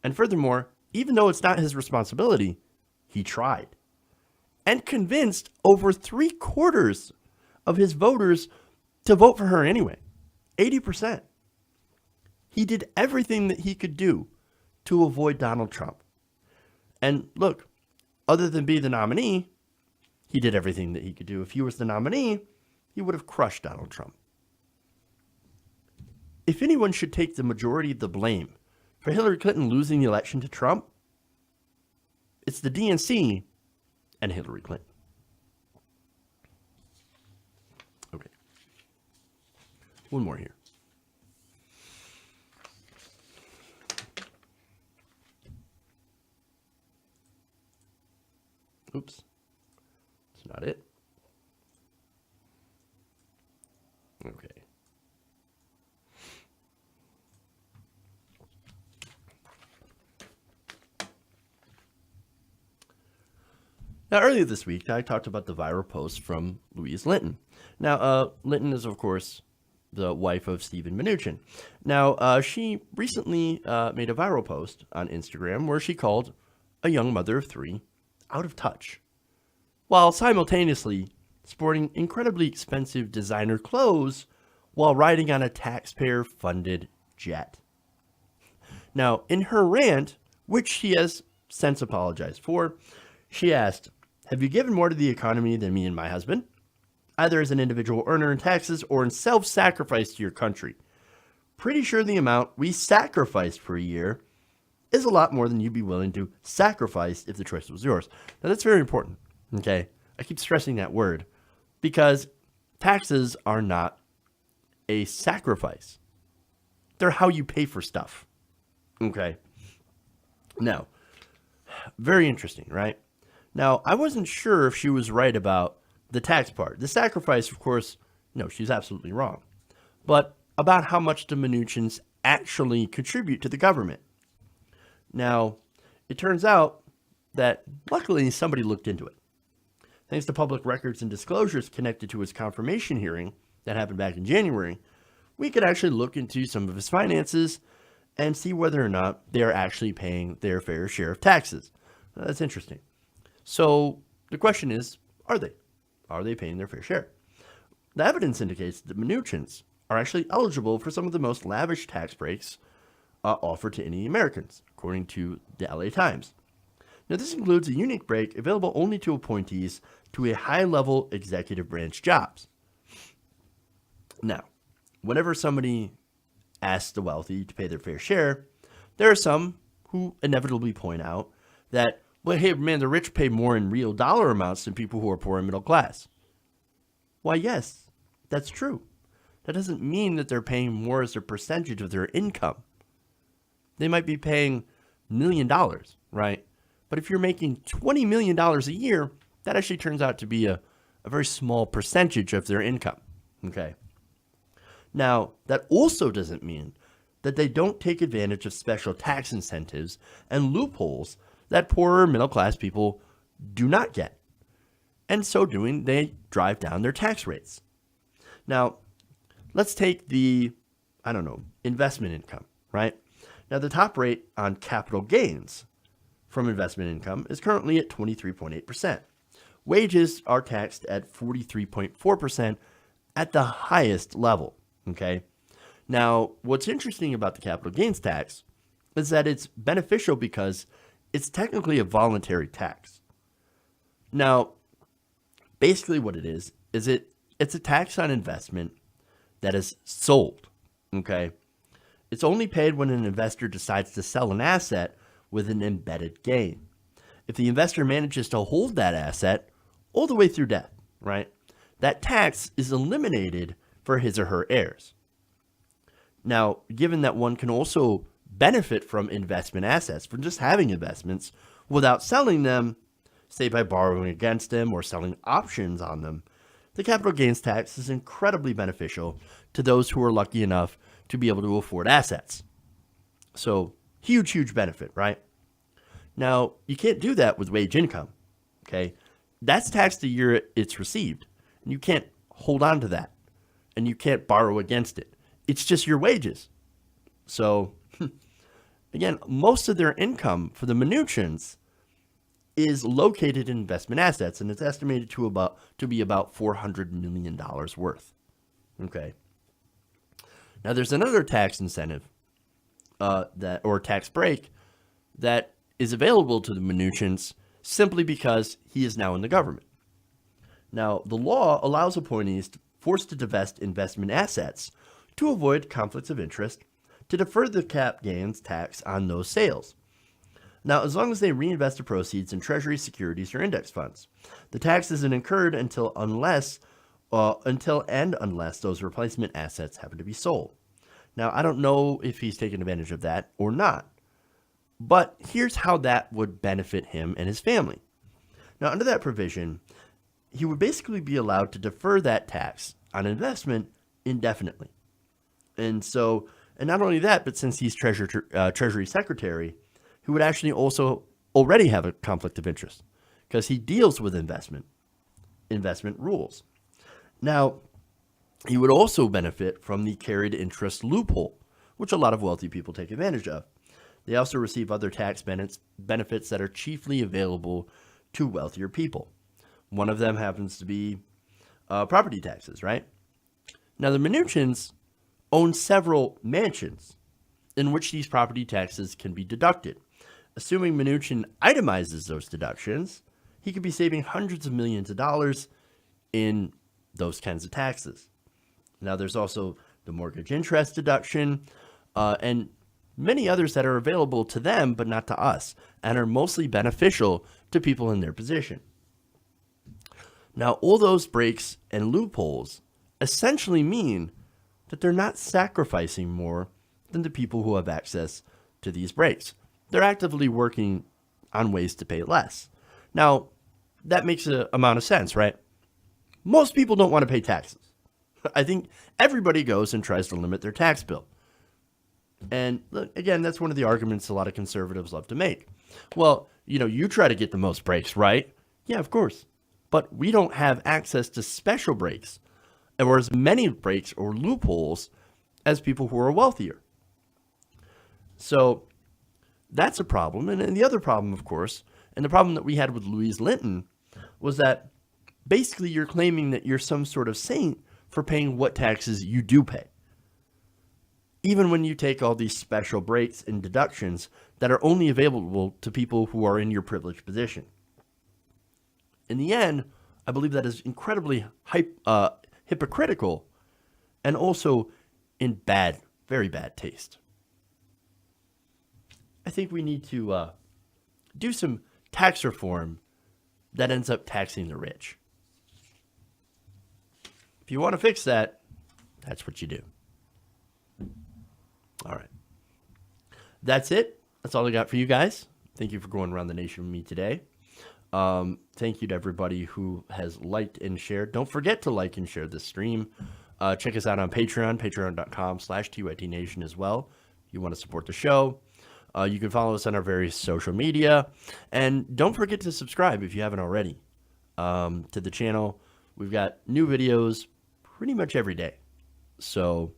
And furthermore, even though it's not his responsibility, he tried and convinced over 3/4 of his voters to vote for her anyway. 80%. He did everything that he could do to avoid Donald Trump. And look, other than be the nominee, he did everything that he could do. If he was the nominee, he would have crushed Donald Trump. If anyone should take the majority of the blame for Hillary Clinton losing the election to Trump, it's the DNC and Hillary Clinton. Okay. One more here. Oops. That's not it. Okay. Now, earlier this week, I talked about the viral post from Louise Linton. Now, Linton is, of course, the wife of Stephen Mnuchin. Now, she recently made a viral post on Instagram where she called a young mother of three out of touch, while simultaneously sporting incredibly expensive designer clothes while riding on a taxpayer-funded jet. Now, in her rant, which she has since apologized for, she asked, "Have you given more to the economy than me and my husband? Either as an individual earner in taxes or in self-sacrifice to your country. Pretty sure the amount we sacrificed per year is a lot more than you'd be willing to sacrifice if the choice was yours." Now, that's very important, okay? I keep stressing that word because taxes are not a sacrifice. They're how you pay for stuff, okay? Now, very interesting, right? Now, I wasn't sure if she was right about the tax part. The sacrifice, of course, no, she's absolutely wrong. But about how much the Mnuchins actually contribute to the government. Now, it turns out that luckily somebody looked into it. Thanks to public records and disclosures connected to his confirmation hearing that happened back in January, we could actually look into some of his finances and see whether or not they are actually paying their fair share of taxes. That's interesting. So the question is, are they? Are they paying their fair share? The evidence indicates that Mnuchins are actually eligible for some of the most lavish tax breaks offered to any Americans, according to the LA Times. Now, this includes a unique break available only to appointees to a high-level executive branch jobs. Now, whenever somebody asks the wealthy to pay their fair share, there are some who inevitably point out that, well, hey, man, the rich pay more in real dollar amounts than people who are poor and middle class. Why, yes, that's true. That doesn't mean that they're paying more as a percentage of their income. They might be paying $1 million, right? But if you're making $20 million a year, that actually turns out to be a very small percentage of their income, okay? Now, that also doesn't mean that they don't take advantage of special tax incentives and loopholes that poorer middle-class people do not get. And so doing, they drive down their tax rates. Now, let's take the, investment income, right? Now, the top rate on capital gains from investment income is currently at 23.8%. Wages are taxed at 43.4% at the highest level, okay? Now, what's interesting about the capital gains tax is that it's beneficial because it's technically a voluntary tax. Now, basically what it is it's a tax on investment that is sold, okay? It's only paid when an investor decides to sell an asset with an embedded gain. If the investor manages to hold that asset all the way through death, right, that tax is eliminated for his or her heirs. Now, given that one can also benefit from investment assets, from just having investments without selling them, say by borrowing against them or selling options on them, the capital gains tax is incredibly beneficial to those who are lucky enough to be able to afford assets. So, huge, huge benefit, right? Now, you can't do that with wage income, okay? That's taxed the year it's received, and you can't hold on to that, and you can't borrow against it. It's just your wages. So, again, most of their income for the Mnuchins is located in investment assets, and it's estimated to be about $400 million worth. Okay. Now, there's another tax incentive or tax break that is available to the Mnuchins simply because he is now in the government. Now, the law allows appointees forced to divest investment assets to avoid conflicts of interest to defer the cap gains tax on those sales. Now, as long as they reinvest the proceeds in treasury securities or index funds, the tax isn't incurred until unless those replacement assets happen to be sold. Now, I don't know if he's taken advantage of that or not, but here's how that would benefit him and his family. Now, under that provision, he would basically be allowed to defer that tax on investment indefinitely. And not only that, but since he's Treasury Secretary, he would actually also already have a conflict of interest because he deals with investment rules. Now, he would also benefit from the carried interest loophole, which a lot of wealthy people take advantage of. They also receive other tax benefits that are chiefly available to wealthier people. One of them happens to be property taxes, right? Now, the Mnuchins own several mansions in which these property taxes can be deducted. Assuming Mnuchin itemizes those deductions, he could be saving hundreds of millions of dollars in those kinds of taxes. Now, there's also the mortgage interest deduction and many others that are available to them but not to us and are mostly beneficial to people in their position. Now, all those breaks and loopholes essentially mean that they're not sacrificing more than the people who have access to these breaks. They're actively working on ways to pay less. Now, that makes an amount of sense, right? Most people don't want to pay taxes. I think everybody goes and tries to limit their tax bill. And again, that's one of the arguments a lot of conservatives love to make. Well, you try to get the most breaks, right? Yeah, of course. But we don't have access to special breaks or as many breaks or loopholes as people who are wealthier. So that's a problem. And the other problem, of course, and the problem that we had with Louise Linton was that basically you're claiming that you're some sort of saint for paying what taxes you do pay, even when you take all these special breaks and deductions that are only available to people who are in your privileged position. In the end, I believe that is incredibly hypocritical and also in very bad taste. I think we need to do some tax reform that ends up taxing the rich. If you want to fix that, that's what you do. All right. That's it. That's all I got for you guys. Thank you for going around the nation with me today. Thank you to everybody who has liked and shared. Don't forget to like and share this stream. Check us out on Patreon, patreon.com/TYTNation as well. If you want to support the show. You can follow us on our various social media. And don't forget to subscribe if you haven't already to the channel. We've got new videos pretty much every day. So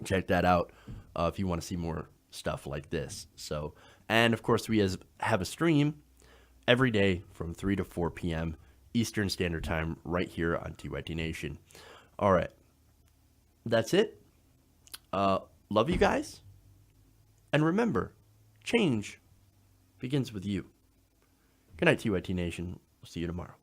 check that out if you want to see more stuff like this. And of course, we have a stream every day from 3 to 4 p.m. Eastern Standard Time right here on TYT Nation. All right. That's it. Love you guys. And remember, change begins with you. Good night, TYT Nation. We'll see you tomorrow.